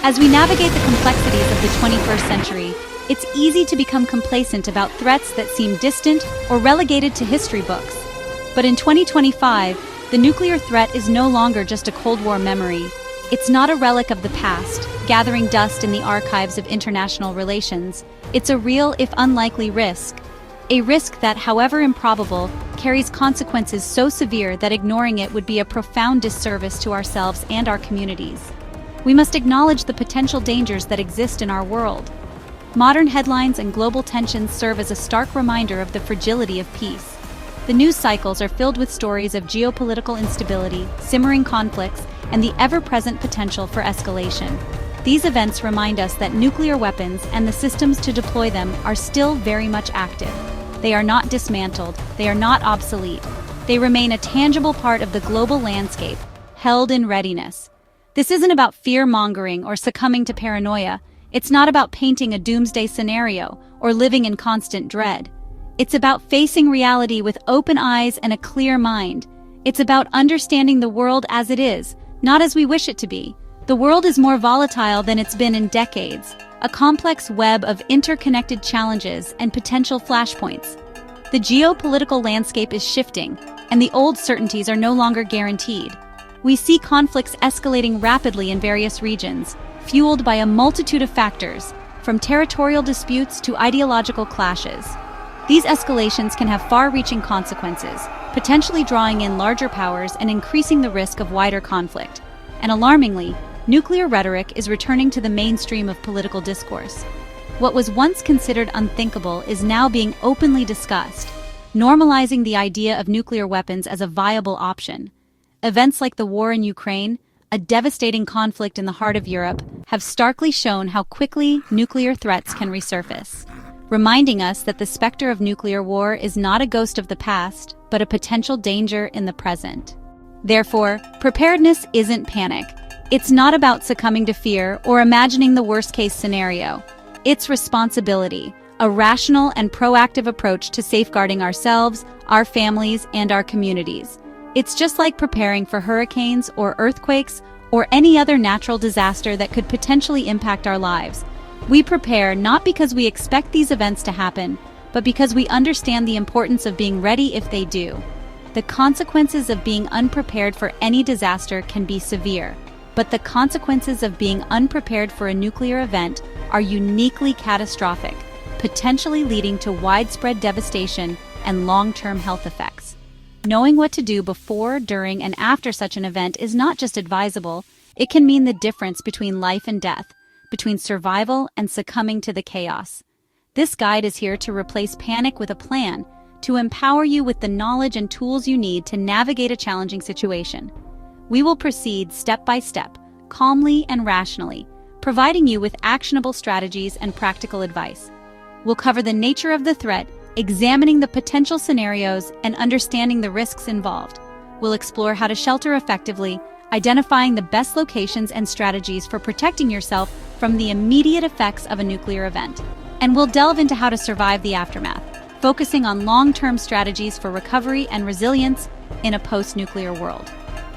As we navigate the complexities of the 21st century, it's easy to become complacent about threats that seem distant or relegated to history books. But in 2025, the nuclear threat is no longer just a Cold War memory. It's not a relic of the past, gathering dust in the archives of international relations. It's a real, if unlikely, risk. A risk that, however improbable, carries consequences so severe that ignoring it would be a profound disservice to ourselves and our communities. We must acknowledge the potential dangers that exist in our world. Modern headlines and global tensions serve as a stark reminder of the fragility of peace. The news cycles are filled with stories of geopolitical instability, simmering conflicts, and the ever-present potential for escalation. These events remind us that nuclear weapons and the systems to deploy them are still very much active. They are not dismantled, they are not obsolete. They remain a tangible part of the global landscape, held in readiness. This isn't about fear-mongering or succumbing to paranoia. It's not about painting a doomsday scenario or living in constant dread. It's about facing reality with open eyes and a clear mind. It's about understanding the world as it is, not as we wish it to be. The world is more volatile than it's been in decades, a complex web of interconnected challenges and potential flashpoints. The geopolitical landscape is shifting, and the old certainties are no longer guaranteed. We see conflicts escalating rapidly in various regions, fueled by a multitude of factors, from territorial disputes to ideological clashes. These escalations can have far-reaching consequences, potentially drawing in larger powers and increasing the risk of wider conflict. And alarmingly, nuclear rhetoric is returning to the mainstream of political discourse. What was once considered unthinkable is now being openly discussed, normalizing the idea of nuclear weapons as a viable option. Events like the war in Ukraine, a devastating conflict in the heart of Europe, have starkly shown how quickly nuclear threats can resurface, reminding us that the specter of nuclear war is not a ghost of the past, but a potential danger in the present. Therefore, preparedness isn't panic. It's not about succumbing to fear or imagining the worst-case scenario. It's responsibility, a rational and proactive approach to safeguarding ourselves, our families, and our communities. It's just like preparing for hurricanes or earthquakes or any other natural disaster that could potentially impact our lives. We prepare not because we expect these events to happen, but because we understand the importance of being ready if they do. The consequences of being unprepared for any disaster can be severe, but the consequences of being unprepared for a nuclear event are uniquely catastrophic, potentially leading to widespread devastation and long-term health effects. Knowing what to do before, during, and after such an event is not just advisable, it can mean the difference between life and death, between survival and succumbing to the chaos. This guide is here to replace panic with a plan, to empower you with the knowledge and tools you need to navigate a challenging situation. We will proceed step by step, calmly and rationally, providing you with actionable strategies and practical advice. We'll cover the nature of the threat, examining the potential scenarios and understanding the risks involved. We'll explore how to shelter effectively, identifying the best locations and strategies for protecting yourself from the immediate effects of a nuclear event. And we'll delve into how to survive the aftermath, focusing on long-term strategies for recovery and resilience in a post-nuclear world.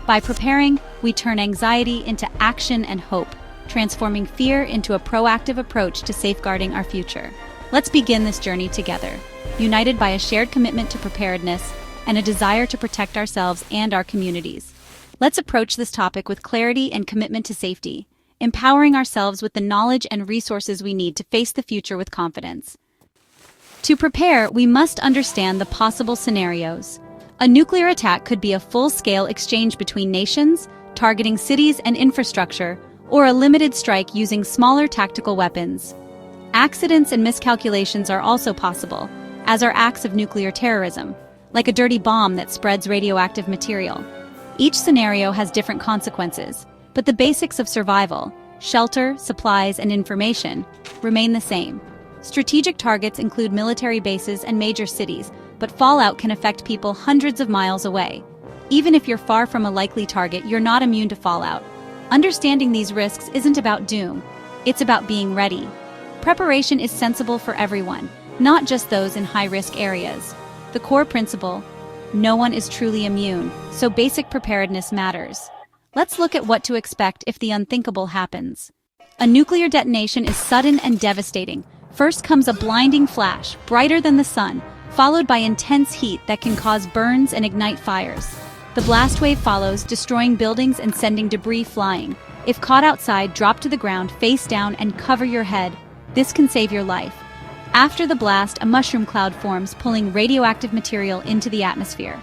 By preparing, we turn anxiety into action and hope, transforming fear into a proactive approach to safeguarding our future. Let's begin this journey together, united by a shared commitment to preparedness and a desire to protect ourselves and our communities. Let's approach this topic with clarity and commitment to safety, empowering ourselves with the knowledge and resources we need to face the future with confidence. To prepare, we must understand the possible scenarios. A nuclear attack could be a full-scale exchange between nations, targeting cities and infrastructure, or a limited strike using smaller tactical weapons. Accidents and miscalculations are also possible, as are acts of nuclear terrorism, like a dirty bomb that spreads radioactive material. Each scenario has different consequences, but the basics of survival, shelter, supplies, and information remain the same. Strategic targets include military bases and major cities, but fallout can affect people hundreds of miles away. Even if you're far from a likely target, you're not immune to fallout. Understanding these risks isn't about doom, it's about being ready. Preparation is sensible for everyone, not just those in high-risk areas. The core principle: no one is truly immune, so basic preparedness matters. Let's look at what to expect if the unthinkable happens. A nuclear detonation is sudden and devastating. First comes a blinding flash, brighter than the sun, followed by intense heat that can cause burns and ignite fires. The blast wave follows, destroying buildings and sending debris flying. If caught outside, drop to the ground, face down, and cover your head. This can save your life. After the blast, a mushroom cloud forms, pulling radioactive material into the atmosphere.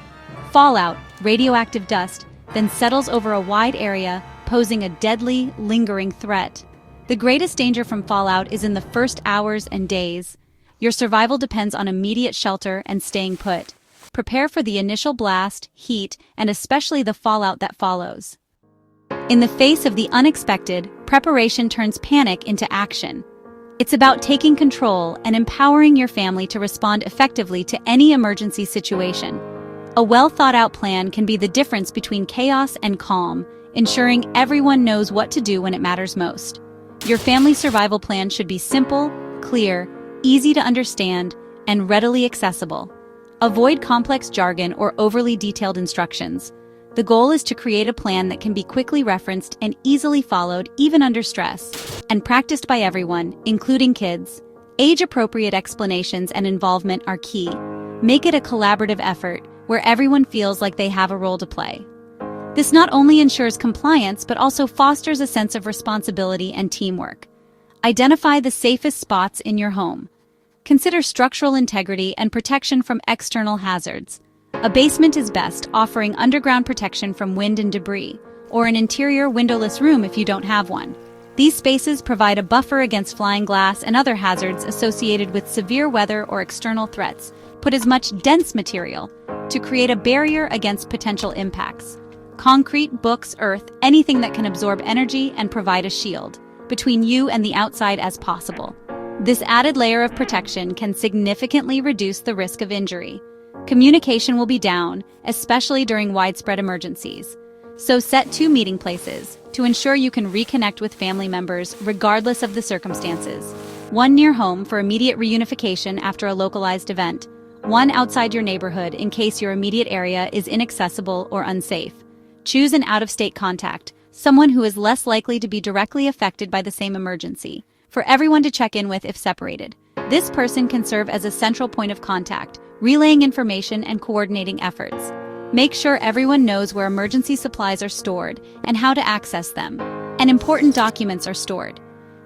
Fallout, radioactive dust, then settles over a wide area, posing a deadly, lingering threat. The greatest danger from fallout is in the first hours and days. Your survival depends on immediate shelter and staying put. Prepare for the initial blast, heat, and especially the fallout that follows. In the face of the unexpected, preparation turns panic into action. It's about taking control and empowering your family to respond effectively to any emergency situation. A well-thought-out plan can be the difference between chaos and calm, ensuring everyone knows what to do when it matters most. Your family survival plan should be simple, clear, easy to understand, and readily accessible. Avoid complex jargon or overly detailed instructions. The goal is to create a plan that can be quickly referenced and easily followed even under stress, and practiced by everyone, including kids. Age-appropriate explanations and involvement are key. Make it a collaborative effort where everyone feels like they have a role to play. This not only ensures compliance but also fosters a sense of responsibility and teamwork. Identify the safest spots in your home. Consider structural integrity and protection from external hazards. A basement is best, offering underground protection from wind and debris, or an interior windowless room if you don't have one. These spaces provide a buffer against flying glass and other hazards associated with severe weather or external threats. Put as much dense material to create a barrier against potential impacts. Concrete, books, earth, anything that can absorb energy and provide a shield between you and the outside as possible. This added layer of protection can significantly reduce the risk of injury. Communication will be down, especially during widespread emergencies. So set 2 meeting places to ensure you can reconnect with family members regardless of the circumstances. One near home for immediate reunification after a localized event. One outside your neighborhood in case your immediate area is inaccessible or unsafe. Choose an out-of-state contact, someone who is less likely to be directly affected by the same emergency, for everyone to check in with if separated. This person can serve as a central point of contact, relaying information and coordinating efforts. Make sure everyone knows where emergency supplies are stored and how to access them, and important documents are stored.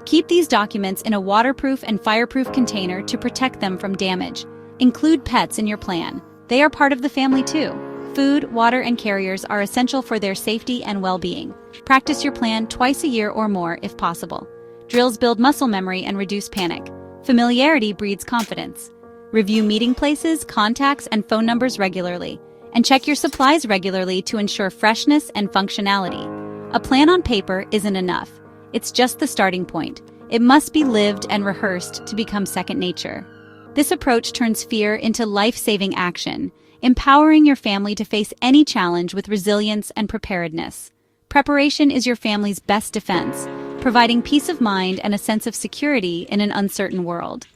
Keep these documents in a waterproof and fireproof container to protect them from damage. Include pets in your plan. They are part of the family too. Food, water, and carriers are essential for their safety and well-being. Practice your plan twice a year or more if possible. Drills build muscle memory and reduce panic. Familiarity breeds confidence. Review meeting places, contacts, and phone numbers regularly, and check your supplies regularly to ensure freshness and functionality. A plan on paper isn't enough. It's just the starting point. It must be lived and rehearsed to become second nature. This approach turns fear into life-saving action, empowering your family to face any challenge with resilience and preparedness. Preparation is your family's best defense, providing peace of mind and a sense of security in an uncertain world.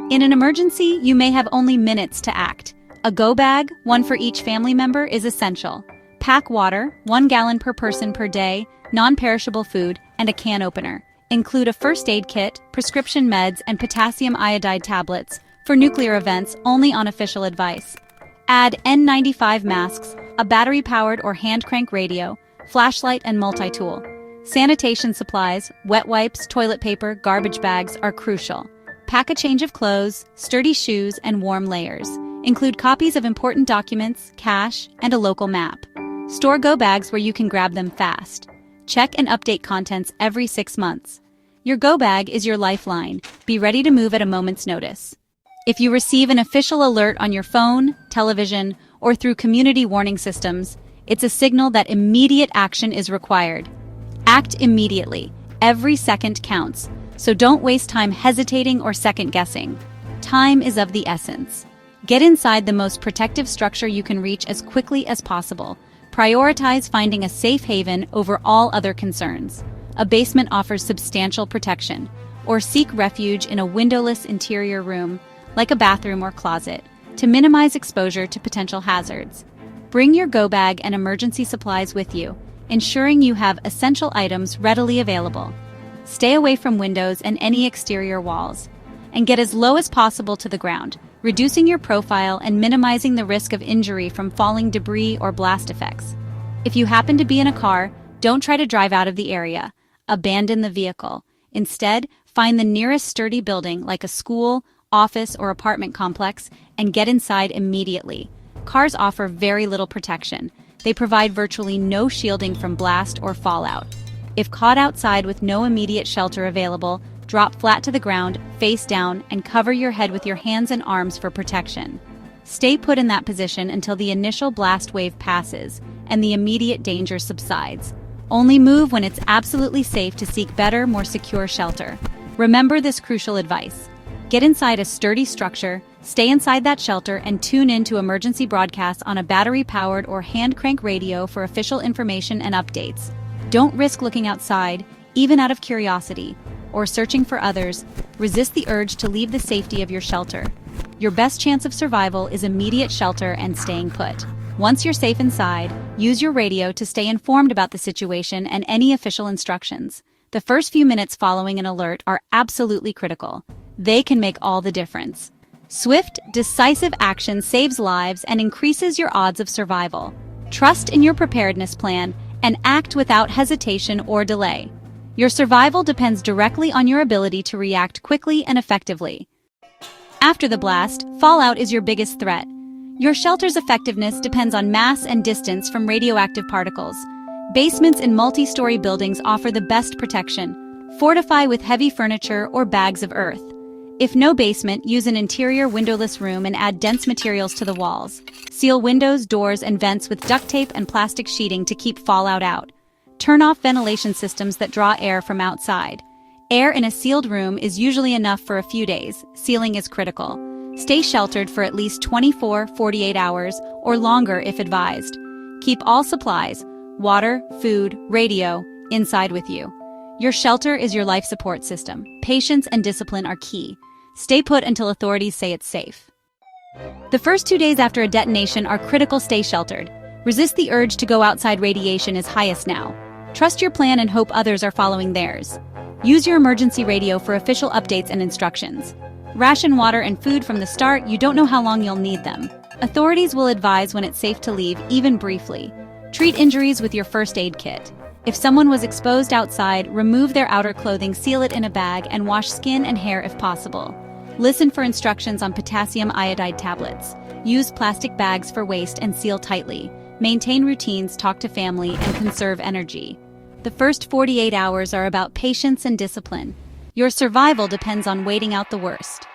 In an emergency, you may have only minutes to act. A go bag, one for each family member, is essential. Pack water, 1 gallon per person per day, non-perishable food, and a can opener. Include a first aid kit, prescription meds, and potassium iodide tablets for nuclear events only on official advice. Add N95 masks, a battery-powered or hand-crank radio, flashlight, and multi-tool. Sanitation supplies, wet wipes, toilet paper, garbage bags are crucial. Pack a change of clothes, sturdy shoes, and warm layers. Include copies of important documents, cash, and a local map. Store go bags where you can grab them fast. Check and update contents every 6 months. Your go bag is your lifeline. Be ready to move at a moment's notice. If you receive an official alert on your phone, television, or through community warning systems, it's a signal that immediate action is required. Act immediately. Every second counts, so don't waste time hesitating or second-guessing. Time is of the essence. Get inside the most protective structure you can reach as quickly as possible. Prioritize finding a safe haven over all other concerns. A basement offers substantial protection, or seek refuge in a windowless interior room, like a bathroom or closet, to minimize exposure to potential hazards. Bring your go bag and emergency supplies with you, ensuring you have essential items readily available. Stay away from windows and any exterior walls. And get as low as possible to the ground, reducing your profile and minimizing the risk of injury from falling debris or blast effects. If you happen to be in a car, don't try to drive out of the area. Abandon the vehicle. Instead, find the nearest sturdy building like a school, office, or apartment complex and get inside immediately. Cars offer very little protection. They provide virtually no shielding from blast or fallout. If caught outside with no immediate shelter available, drop flat to the ground, face down, and cover your head with your hands and arms for protection. Stay put in that position until the initial blast wave passes and the immediate danger subsides. Only move when it's absolutely safe to seek better, more secure shelter. Remember this crucial advice. Get inside a sturdy structure, stay inside that shelter, and tune in to emergency broadcasts on a battery-powered or hand-crank radio for official information and updates. Don't risk looking outside, even out of curiosity, or searching for others. Resist the urge to leave the safety of your shelter. Your best chance of survival is immediate shelter and staying put. Once you're safe inside, use your radio to stay informed about the situation and any official instructions. The first few minutes following an alert are absolutely critical. They can make all the difference. Swift, decisive action saves lives and increases your odds of survival. Trust in your preparedness plan and act without hesitation or delay. Your survival depends directly on your ability to react quickly and effectively. After the blast, fallout is your biggest threat. Your shelter's effectiveness depends on mass and distance from radioactive particles. Basements in multi-story buildings offer the best protection. Fortify with heavy furniture or bags of earth. If no basement, use an interior windowless room and add dense materials to the walls. Seal windows, doors, and vents with duct tape and plastic sheeting to keep fallout out. Turn off ventilation systems that draw air from outside. Air in a sealed room is usually enough for a few days. Sealing is critical. Stay sheltered for at least 24-48 hours or longer if advised. Keep all supplies, water, food, radio, inside with you. Your shelter is your life support system. Patience and discipline are key. Stay put until authorities say it's safe. The first 2 days after a detonation are critical. Stay sheltered. Resist the urge to go outside. Radiation is highest now. Trust your plan and hope others are following theirs. Use your emergency radio for official updates and instructions. Ration water and food from the start. You don't know how long you'll need them. Authorities will advise when it's safe to leave, even briefly. Treat injuries with your first aid kit. If someone was exposed outside, remove their outer clothing, seal it in a bag, and wash skin and hair if possible. Listen for instructions on potassium iodide tablets. Use plastic bags for waste and seal tightly. Maintain routines, talk to family, and conserve energy. The first 48 hours are about patience and discipline. Your survival depends on waiting out the worst.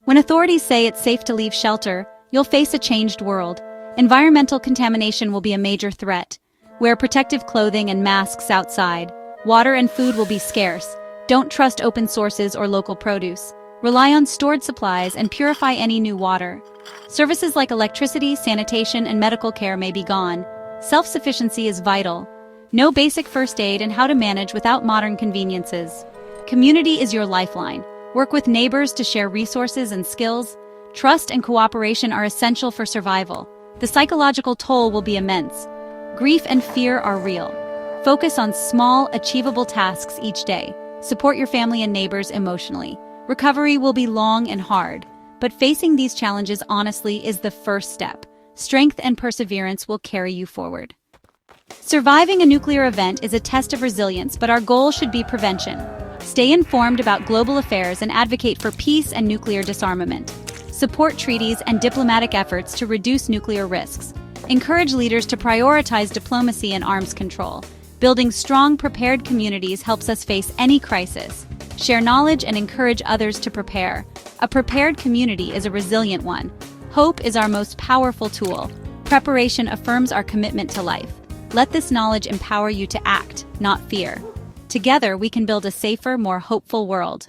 When authorities say it's safe to leave shelter, you'll face a changed world. Environmental contamination will be a major threat. Wear protective clothing and masks outside. Water and food will be scarce. Don't trust open sources or local produce. Rely on stored supplies and purify any new water. Services like electricity, sanitation, and medical care may be gone. Self-sufficiency is vital. Know basic first aid and how to manage without modern conveniences. Community is your lifeline. Work with neighbors to share resources and skills. Trust and cooperation are essential for survival. The psychological toll will be immense. Grief and fear are real. Focus on small, achievable tasks each day. Support your family and neighbors emotionally. Recovery will be long and hard, but facing these challenges honestly is the first step. Strength and perseverance will carry you forward. Surviving a nuclear event is a test of resilience, but our goal should be prevention. Stay informed about global affairs and advocate for peace and nuclear disarmament. Support treaties and diplomatic efforts to reduce nuclear risks. Encourage leaders to prioritize diplomacy and arms control. Building strong, prepared communities helps us face any crisis. Share knowledge and encourage others to prepare. A prepared community is a resilient one. Hope is our most powerful tool. Preparation affirms our commitment to life. Let this knowledge empower you to act, not fear. Together, we can build a safer, more hopeful world.